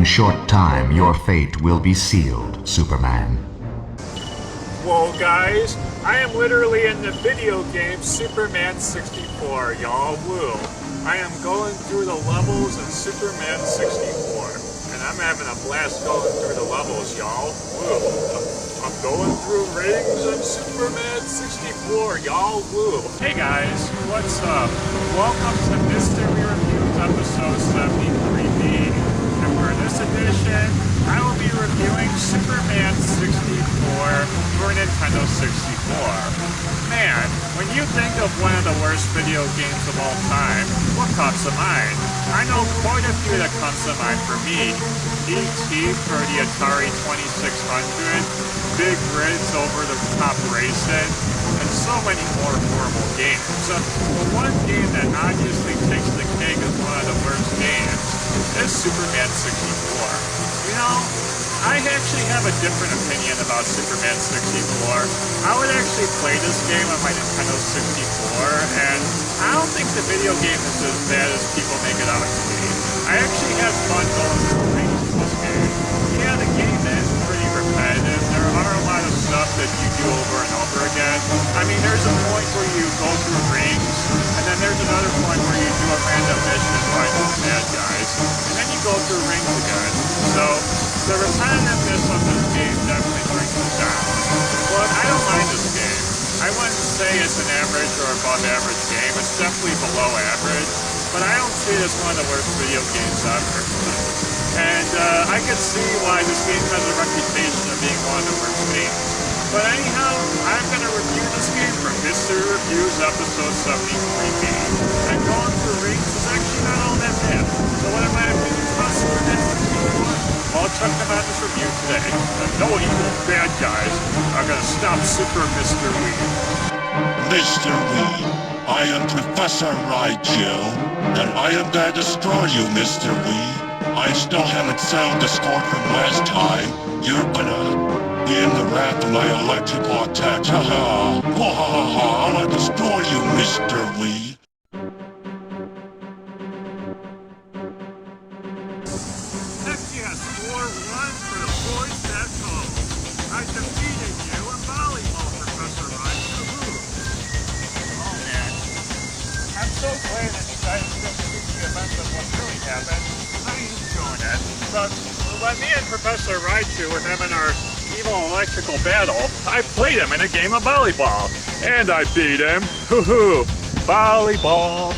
In short time, your fate will be sealed, Superman. Whoa guys, I am literally in the video game Superman 64, y'all, woo. I am going through the levels in Superman 64, and I'm having a blast going through the levels, y'all, woo. I'm going through rings in Superman 64, y'all, woo. Hey guys, what's up? Welcome to Mystery Reviews episode 73B, and for this edition, I will be reviewing Superman 64 for Nintendo 64. Man, when you think of one of the worst video games of all time, what comes to mind? I know quite a few that comes to mind for me. E.T. for the Atari 2600, big grids over the top racing, and so many more horrible games. One game that obviously takes the cake as one of the worst games is Superman 64. You know, I actually have a different opinion about Superman 64. I would actually play this game on my Nintendo 64, and I don't think the video game is as bad as people make it out to be. I actually had fun going through rings in this game. Yeah, the game is pretty repetitive. There are a lot of stuff that you do over and over again. I mean, there's a point where you go through rings, and then there's another point where you do a random mission fighting the bad guys, and then you go through rings again. So, the repetitiveness of this game definitely brings it down. But I don't mind this game. I wouldn't say it's an average or above average game. It's definitely below average, but I don't see it as one of the worst video games ever. And I can see why this game has a reputation of being one of the worst games. But anyhow, I'm going to review this game from Mystery Reviews episode 73B. And going through rings is actually not all that bad. So what are my opinions about Superman 64? Well, check them out in this review today. And no evil bad guys are going to stop Super Mr. Weed. Mr. Weed, I am Professor Raichu, and I am going to destroy you, Mr. Weed. I still haven't settled the score from last time. You're gonna be in the wrath of my electrical attack. Ha ha! Ha ha ha! I'm gonna destroy you, Mr. Weed. Heck yes, 4-1 for the boys back home. I defeated you in volleyball, Professor Raichu. Oh man, I'm so glad that you guys didn't see the events of what really happened. I'm enjoying it. But when me and Professor Raichu were having our evil electrical battle, I played him in a game of volleyball. And I beat him. Hoo-hoo. Volleyball.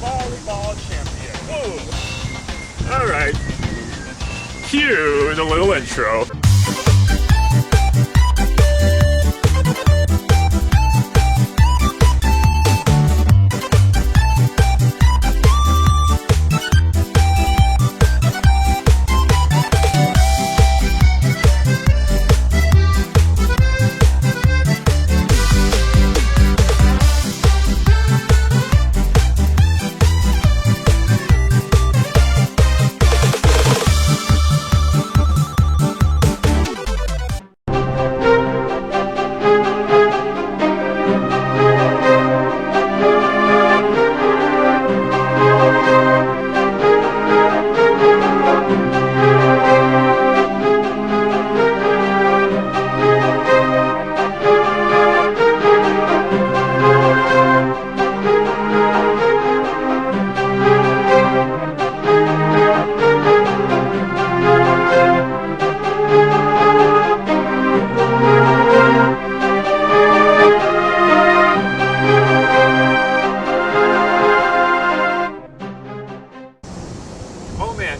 Volleyball champion. Woo! Alright. Cue the little intro.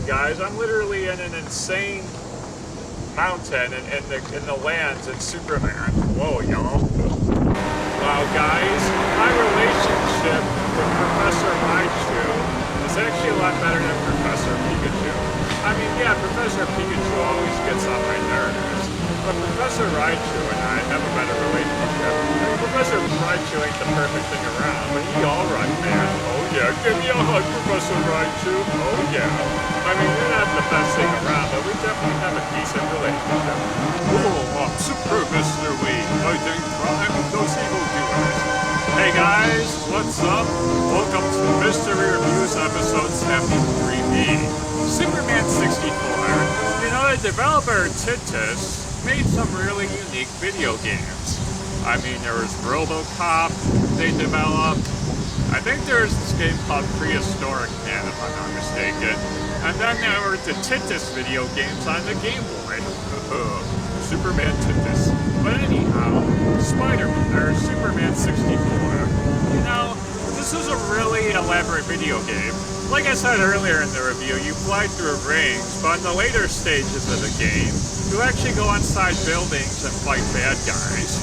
Guys, I'm literally in an insane mountain in the lands in Superman. Whoa, y'all. Wow, guys, my relationship with Professor Raichu is actually a lot better than Professor Pikachu. I mean, yeah, Professor Pikachu always gets on my nerves, but Professor Raichu and I have a better relationship. I mean, Professor Raichu ain't the perfect thing around, but he alright, man. Oh yeah, give me a hug, Professor Raichu. Oh yeah. I mean, you're not the best thing around, but we definitely have a decent relationship. Oh, I'm Super Mr. Wii, fighting crime with those evildoers. Hey guys, what's up? Welcome to Mystery Reviews episode 73B. Superman 64. You know, the developer Titus made some really unique video games. I mean, there was RoboCop they developed. I think there's this game called Prehistoric Man, if I'm not mistaken. And then there were the Titus video games on the Game Boy. Superman Titus. But anyhow, Spider-Man, or Superman 64. You know, this is a really elaborate video game. Like I said earlier in the review, you fly through rings, but in the later stages of the game, you actually go inside buildings and fight bad guys.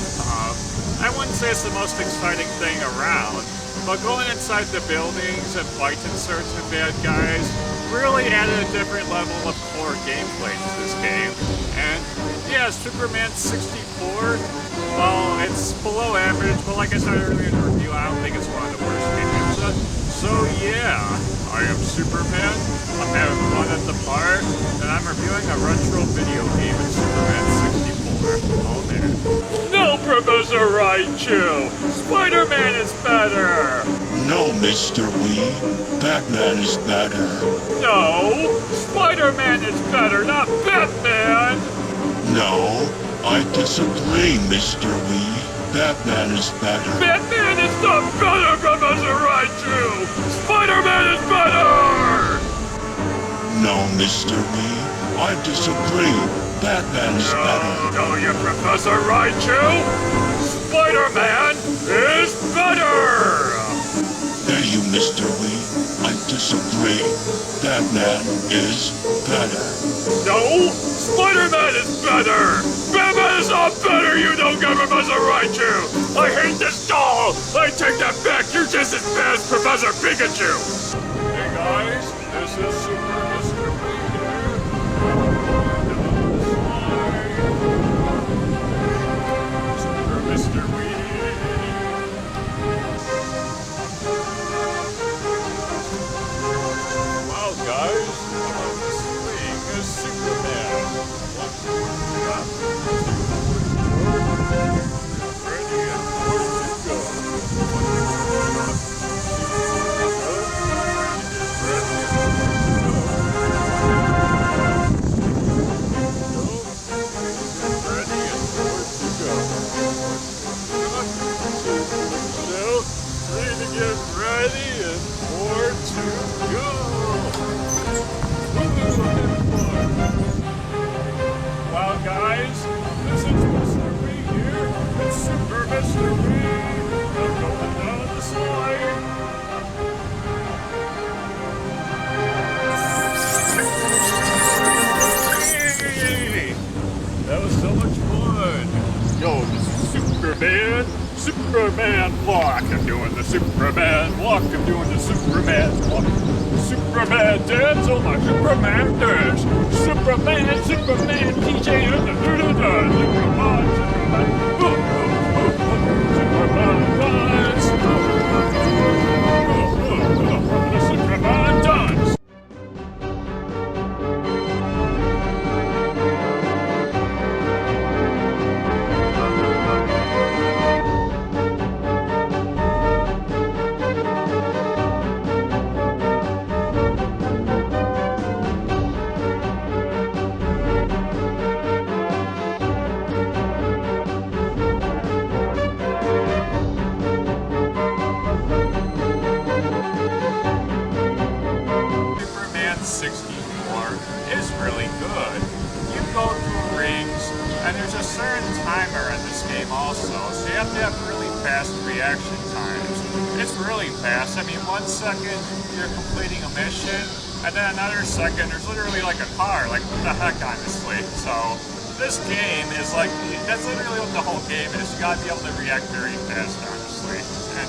I wouldn't say it's the most exciting thing around, but going inside the buildings and fighting certain bad guys really added a different level of core gameplay to this game. And yeah, Superman 64, well, it's below average, but like I said earlier in the review, I don't think it's one of the worst games. So yeah, I am Superman, I'm having fun at the park, and I'm reviewing a retro video game in Superman 64. Oh man. No, Professor Raichu! Spider-Man is better! No, Mr. Wii. Batman is better. No! Spider-Man is better, not Batman! No, I disagree, Mr. Wii. Batman is better. Batman is not better, Professor Raichu! Spider-Man is better! No, Mr. Wii. I disagree. Batman is better. No, you Professor Raichu! Spider-Man is better! Hey, you, Mr. Wii. I disagree. Batman is better. No! Spider-Man is better! Batman is not better, you don't get Professor Raichu! I hate this doll! I take that back, you're just as bad as Professor Pikachu! Hey guys, this is Super Mr. Wii here. Super Mr. Wii. Wow guys, I'm swing as Superman. Ready and forward to go. Ready and more to go. Wow, guys, this is Mr. Wii here. It's Super Mr. Wii. I'm going down the slide. Hey, that was so much fun. Yo, this is Superman. Superman walk. I'm doing the Superman walk. I'm doing the Superman walk. Superman dance. Oh my Superman dance. Superman, Superman, PJ. Superman, Superman dance. Superman dance. Is really good. You go through rings, and there's a certain timer in this game also, so you have to have really fast reaction times. It's really fast. I mean, 1 second you're completing a mission, and then another second there's literally like a car. Like, what the heck, honestly? So this game is like, that's literally what the whole game is. You gotta be able to react very fast, honestly. And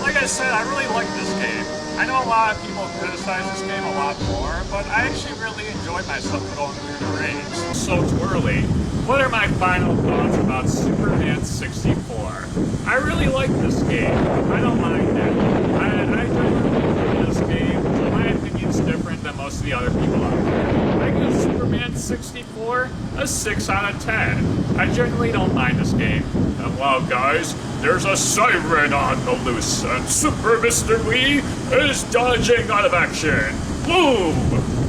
like I said, I really like this game. I know a lot of people criticize this game a lot more, but I actually really enjoyed myself going through the rings. So twirly, what are my final thoughts about Superman 64? I really like this game. I don't mind it. I enjoy the other people out there. I give Superman 64 a 6 out of 10. I generally don't mind this game. And wow, guys, there's a siren on the loose, and Super Mr. Wii is dodging out of action. Boom!